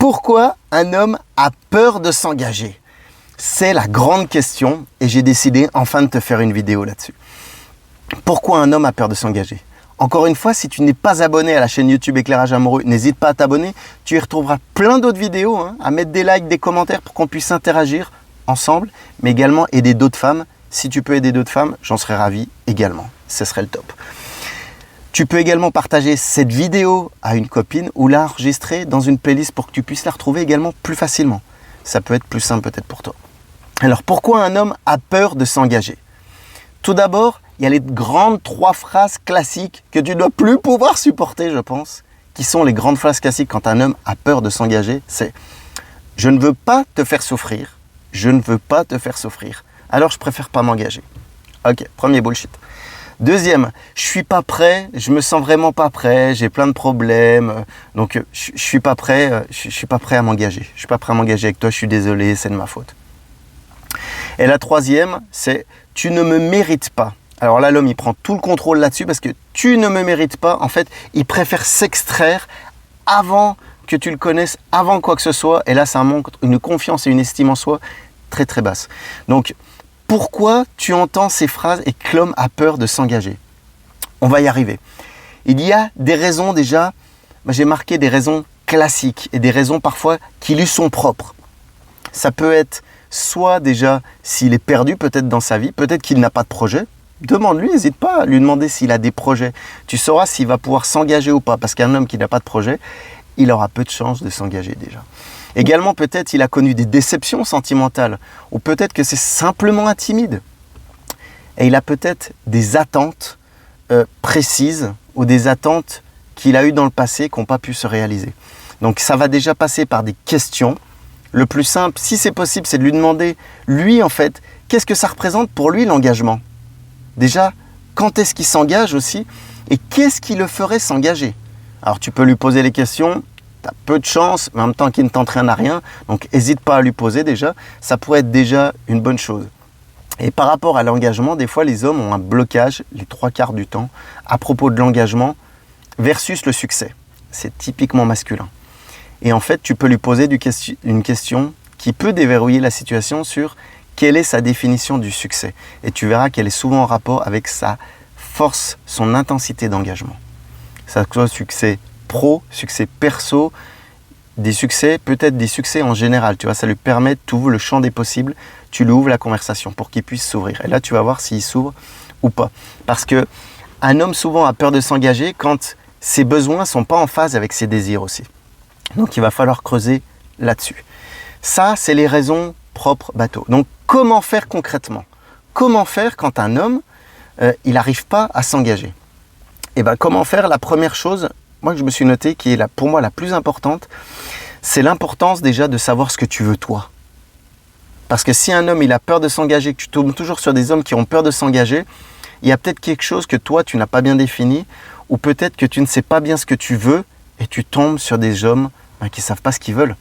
Pourquoi un homme a peur de s'engager? C'est la grande question et j'ai décidé enfin de te faire une vidéo là-dessus. Pourquoi un homme a peur de s'engager? Encore une fois, si tu n'es pas abonné à la chaîne YouTube Éclairage Amoureux, n'hésite pas à t'abonner. Tu y retrouveras plein d'autres vidéos, à mettre des likes, des commentaires pour qu'on puisse interagir ensemble, mais également aider d'autres femmes. Si tu peux aider d'autres femmes, j'en serais ravi également. Ce serait le top. Tu peux également partager cette vidéo à une copine ou l'enregistrer dans une playlist pour que tu puisses la retrouver également plus facilement. Ça peut être plus simple peut-être pour toi. Alors, pourquoi un homme a peur de s'engager? Tout d'abord, il y a les grandes 3 phrases classiques que tu ne dois plus pouvoir supporter, je pense, qui sont les grandes phrases classiques quand un homme a peur de s'engager. C'est « Je ne veux pas te faire souffrir, je ne veux pas te faire souffrir, alors je préfère pas m'engager. » Ok, premier bullshit. Deuxième, je suis pas prêt, je me sens vraiment pas prêt, j'ai plein de problèmes, donc je suis pas prêt à m'engager. Je suis pas prêt à m'engager avec toi, je suis désolé, c'est de ma faute. Et la troisième, c'est tu ne me mérites pas. Alors là, l'homme, il prend tout le contrôle là-dessus parce que tu ne me mérites pas. En fait, il préfère s'extraire avant que tu le connaisses, avant quoi que ce soit. Et là, ça montre une confiance et une estime en soi très très basse. Donc, pourquoi tu entends ces phrases et que l'homme a peur de s'engager? On va y arriver. Il y a des raisons déjà, j'ai marqué des raisons classiques et des raisons parfois qui lui sont propres. Ça peut être soit déjà s'il est perdu peut-être dans sa vie, peut-être qu'il n'a pas de projet. Demande-lui, n'hésite pas à lui demander s'il a des projets. Tu sauras s'il va pouvoir s'engager ou pas, parce qu'un homme qui n'a pas de projet, il aura peu de chances de s'engager déjà. Également, peut-être il a connu des déceptions sentimentales, ou peut-être que c'est simplement un timide. Et il a peut-être des attentes précises, ou des attentes qu'il a eues dans le passé qui n'ont pas pu se réaliser. Donc ça va déjà passer par des questions. Le plus simple, si c'est possible, c'est de lui demander, lui en fait, qu'est-ce que ça représente pour lui l'engagement? Déjà, quand est-ce qu'il s'engage aussi? Et qu'est-ce qui le ferait s'engager? Alors tu peux lui poser les questions, tu as peu de chance, mais en même temps qu'il ne tente rien à rien, donc n'hésite pas à lui poser déjà, ça pourrait être déjà une bonne chose. Et par rapport à l'engagement, des fois les hommes ont un blocage, les 3/4 du temps, à propos de l'engagement versus le succès. C'est typiquement masculin. Et en fait, tu peux lui poser une question qui peut déverrouiller la situation sur quelle est sa définition du succès. Et tu verras qu'elle est souvent en rapport avec sa force, son intensité d'engagement. Ça soit succès pro, succès perso, des succès, peut-être des succès en général. Tu vois, ça lui permet, tu ouvres le champ des possibles, tu lui ouvres la conversation pour qu'il puisse s'ouvrir. Et là, tu vas voir s'il s'ouvre ou pas. Parce que un homme souvent a peur de s'engager quand ses besoins ne sont pas en phase avec ses désirs aussi. Donc, il va falloir creuser là-dessus. Ça, c'est les raisons propres bateau. Donc, comment faire concrètement? Comment faire quand un homme, il n'arrive pas à s'engager? Et bien, comment faire? La première chose, moi, que je me suis noté, qui est pour moi la plus importante, c'est l'importance déjà de savoir ce que tu veux toi. Parce que si un homme, il a peur de s'engager, que tu tombes toujours sur des hommes qui ont peur de s'engager, il y a peut-être quelque chose que toi, tu n'as pas bien défini, ou peut-être que tu ne sais pas bien ce que tu veux, et tu tombes sur des hommes qui ne savent pas ce qu'ils veulent.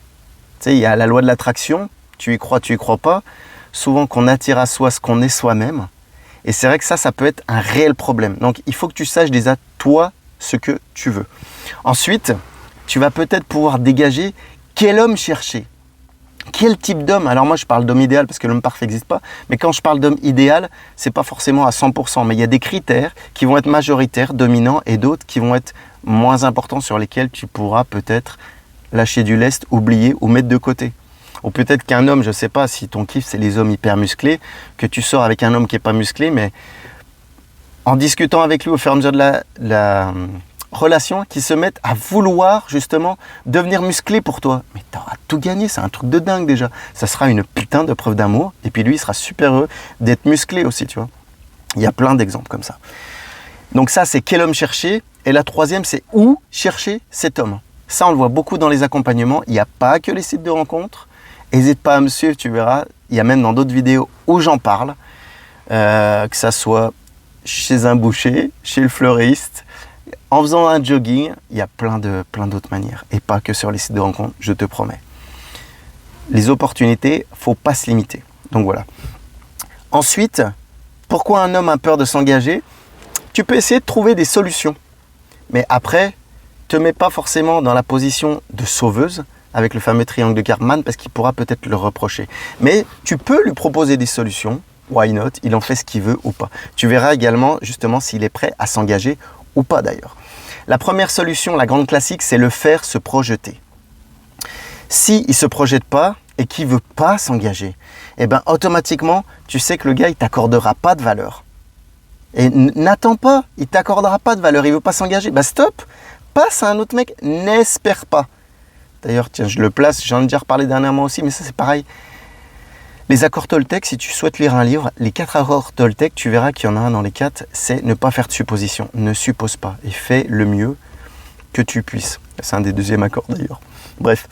Tu sais, il y a la loi de l'attraction, tu y crois pas. Souvent qu'on attire à soi ce qu'on est soi-même. Et c'est vrai que ça peut être un réel problème. Donc, il faut que tu saches déjà, toi, ce que tu veux. Ensuite, tu vas peut-être pouvoir dégager quel homme chercher. Quel type d'homme? Alors moi, je parle d'homme idéal parce que l'homme parfait n'existe pas. Mais quand je parle d'homme idéal, c'est pas forcément à 100%. Mais il y a des critères qui vont être majoritaires, dominants, et d'autres qui vont être moins importants sur lesquels tu pourras peut-être lâcher du lest, oublier ou mettre de côté. Ou peut-être qu'un homme, je ne sais pas si ton kiff c'est les hommes hyper musclés, que tu sors avec un homme qui n'est pas musclé, mais en discutant avec lui au fur et à mesure de la relation, qui se mettent à vouloir justement devenir musclé pour toi. Mais tu auras tout gagné, c'est un truc de dingue déjà. Ça sera une putain de preuve d'amour, et puis lui il sera super heureux d'être musclé aussi, tu vois. Il y a plein d'exemples comme ça. Donc ça, c'est quel homme chercher. Et la troisième, c'est où chercher cet homme. Ça, on le voit beaucoup dans les accompagnements. Il n'y a pas que les sites de rencontres. N'hésite pas à me suivre, tu verras. Il y a même dans d'autres vidéos où j'en parle. Que ça soit chez un boucher, chez le fleuriste, en faisant un jogging. Il y a plein d'autres manières. Et pas que sur les sites de rencontres, je te promets. Les opportunités, il ne faut pas se limiter. Donc voilà. Ensuite, pourquoi un homme a peur de s'engager? Tu peux essayer de trouver des solutions. Mais après, te mets pas forcément dans la position de sauveuse, avec le fameux triangle de Karpman parce qu'il pourra peut-être le reprocher. Mais tu peux lui proposer des solutions. Why not? Il en fait ce qu'il veut ou pas. Tu verras également justement s'il est prêt à s'engager ou pas d'ailleurs. La première solution, la grande classique, c'est le faire se projeter. S'il ne se projette pas et qu'il ne veut pas s'engager, eh ben automatiquement, tu sais que le gars, il ne t'accordera pas de valeur. Et n'attends pas, il ne t'accordera pas de valeur, il ne veut pas s'engager. Bah stop, passe à un autre mec, n'espère pas. D'ailleurs, tiens, je le place, j'en ai déjà reparlé dernièrement aussi, mais ça c'est pareil. Les accords Toltec, si tu souhaites lire un livre, les 4 accords Toltec, tu verras qu'il y en a un dans les 4, c'est ne pas faire de supposition. Ne suppose pas et fais le mieux que tu puisses. C'est un des 2e accords d'ailleurs. Bref,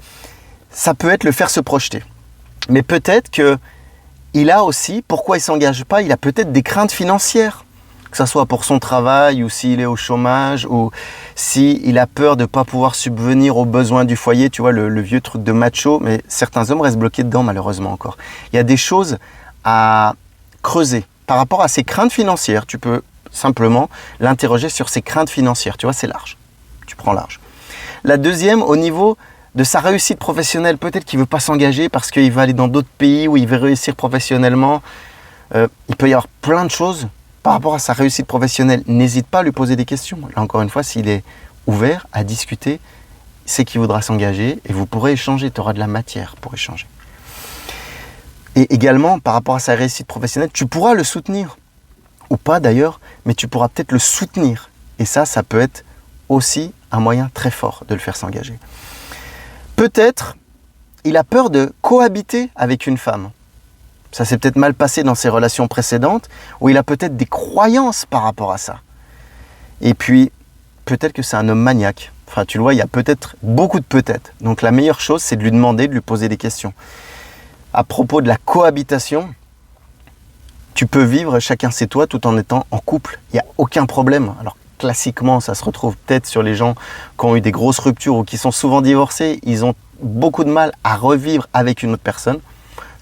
ça peut être le faire se projeter. Mais peut-être qu'il a aussi, pourquoi il ne s'engage pas, il a peut-être des craintes financières. Que ce soit pour son travail ou s'il est au chômage ou s'il a peur de ne pas pouvoir subvenir aux besoins du foyer, tu vois, le vieux truc de macho, mais certains hommes restent bloqués dedans malheureusement encore. Il y a des choses à creuser. Par rapport à ses craintes financières, tu peux simplement l'interroger sur ses craintes financières, tu vois, c'est large, tu prends large. La deuxième, au niveau de sa réussite professionnelle, peut-être qu'il ne veut pas s'engager parce qu'il va aller dans d'autres pays où il veut réussir professionnellement. Il peut y avoir plein de choses. Par rapport à sa réussite professionnelle, n'hésite pas à lui poser des questions. Là, encore une fois, s'il est ouvert à discuter, c'est qu'il voudra s'engager et vous pourrez échanger. Tu auras de la matière pour échanger. Et également, par rapport à sa réussite professionnelle, tu pourras le soutenir. Ou pas d'ailleurs, mais tu pourras peut-être le soutenir. Et ça peut être aussi un moyen très fort de le faire s'engager. Peut-être, il a peur de cohabiter avec une femme. Ça s'est peut-être mal passé dans ses relations précédentes, où il a peut-être des croyances par rapport à ça. Et puis, peut-être que c'est un homme maniaque. Enfin, tu le vois, il y a peut-être beaucoup de peut-être. Donc la meilleure chose, c'est de lui demander, de lui poser des questions. À propos de la cohabitation, tu peux vivre chacun chez toi tout en étant en couple. Il n'y a aucun problème. Alors classiquement, ça se retrouve peut-être sur les gens qui ont eu des grosses ruptures ou qui sont souvent divorcés. Ils ont beaucoup de mal à revivre avec une autre personne.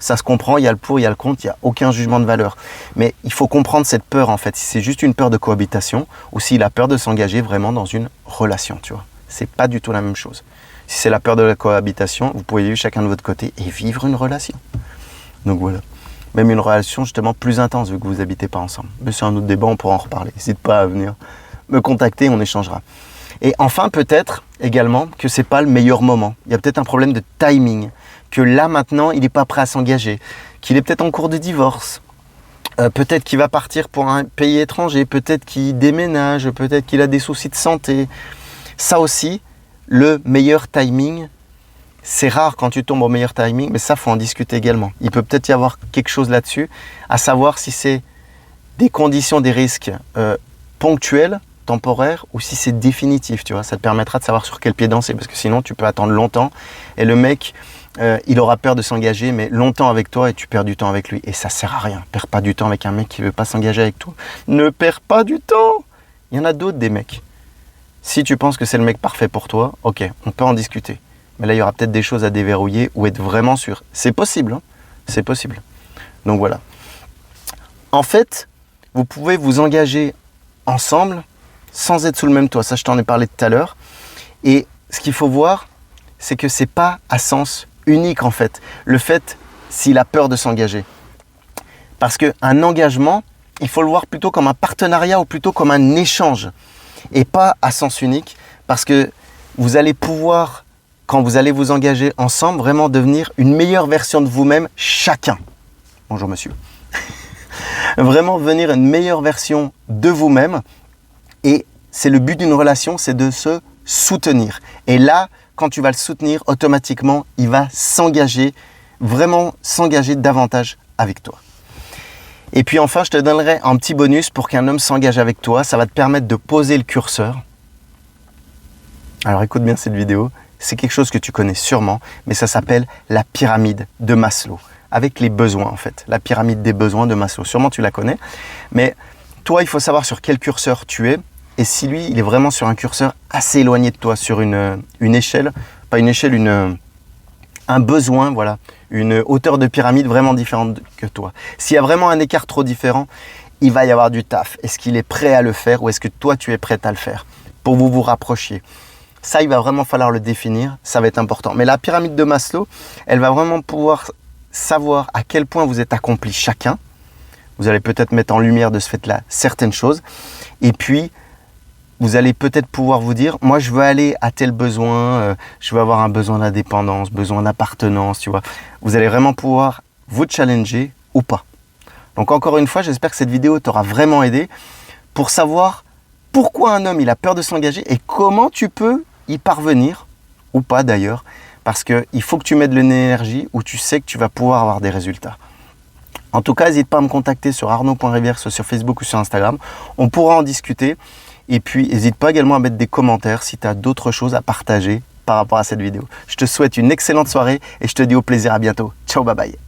Ça se comprend, il y a le pour, il y a le contre, il n'y a aucun jugement de valeur. Mais il faut comprendre cette peur en fait, si c'est juste une peur de cohabitation ou s'il a peur de s'engager vraiment dans une relation, tu vois. C'est pas du tout la même chose. Si c'est la peur de la cohabitation, vous pouvez vivre chacun de votre côté et vivre une relation. Donc voilà. Même une relation justement plus intense vu que vous n'habitez pas ensemble. Mais c'est un autre débat, on pourra en reparler. N'hésite pas à venir me contacter, on échangera. Et enfin, peut-être également que ce n'est pas le meilleur moment. Il y a peut-être un problème de timing. Que là, maintenant, il n'est pas prêt à s'engager. Qu'il est peut-être en cours de divorce. Peut-être qu'il va partir pour un pays étranger. Peut-être qu'il déménage. Peut-être qu'il a des soucis de santé. Ça aussi, le meilleur timing, c'est rare quand tu tombes au meilleur timing, mais ça, il faut en discuter également. Il peut peut-être y avoir quelque chose là-dessus, à savoir si c'est des conditions, des risques ponctuels, temporaire ou si c'est définitif, tu vois, ça te permettra de savoir sur quel pied danser parce que sinon tu peux attendre longtemps et le mec il aura peur de s'engager mais longtemps avec toi et tu perds du temps avec lui et ça sert à rien. Perds pas du temps avec un mec qui veut pas s'engager avec toi. Ne perds pas du temps. Il y en a d'autres des mecs. Si tu penses que c'est le mec parfait pour toi, ok, on peut en discuter. Mais là il y aura peut-être des choses à déverrouiller ou être vraiment sûr. C'est possible, hein, c'est possible. Donc voilà. En fait, vous pouvez vous engager ensemble sans être sous le même toit. Ça, je t'en ai parlé tout à l'heure. Et ce qu'il faut voir, c'est que c'est pas à sens unique en fait. Le fait s'il a peur de s'engager. Parce qu'un engagement, il faut le voir plutôt comme un partenariat ou plutôt comme un échange. Et pas à sens unique. Parce que vous allez pouvoir, quand vous allez vous engager ensemble, vraiment devenir une meilleure version de vous-même chacun. Bonjour monsieur. Vraiment devenir une meilleure version de vous-même. Et c'est le but d'une relation, c'est de se soutenir. Et là, quand tu vas le soutenir, automatiquement, il va s'engager, vraiment s'engager davantage avec toi. Et puis enfin, je te donnerai un petit bonus pour qu'un homme s'engage avec toi. Ça va te permettre de poser le curseur. Alors écoute bien cette vidéo. C'est quelque chose que tu connais sûrement, mais ça s'appelle la pyramide de Maslow. Avec les besoins en fait. La pyramide des besoins de Maslow. Sûrement tu la connais. Mais toi, il faut savoir sur quel curseur tu es. Et si lui, il est vraiment sur un curseur assez éloigné de toi, sur une échelle, pas une échelle, un besoin, voilà, une hauteur de pyramide vraiment différente que toi. S'il y a vraiment un écart trop différent, il va y avoir du taf. Est-ce qu'il est prêt à le faire ou est-ce que toi, tu es prête à le faire pour vous rapprochiez? Ça, il va vraiment falloir le définir, ça va être important. Mais la pyramide de Maslow, elle va vraiment pouvoir savoir à quel point vous êtes accompli chacun. Vous allez peut-être mettre en lumière de ce fait-là certaines choses. Et puis, vous allez peut-être pouvoir vous dire, moi je veux aller à tel besoin, je veux avoir un besoin d'indépendance, besoin d'appartenance, tu vois. Vous allez vraiment pouvoir vous challenger ou pas. Donc encore une fois, j'espère que cette vidéo t'aura vraiment aidé pour savoir pourquoi un homme il a peur de s'engager et comment tu peux y parvenir, ou pas d'ailleurs, parce qu'il faut que tu mettes de l'énergie où tu sais que tu vas pouvoir avoir des résultats. En tout cas, n'hésite pas à me contacter sur arnaud.rivière, soit sur Facebook ou sur Instagram. On pourra en discuter. Et puis, n'hésite pas également à mettre des commentaires si tu as d'autres choses à partager par rapport à cette vidéo. Je te souhaite une excellente soirée et je te dis au plaisir, à bientôt. Ciao, bye bye.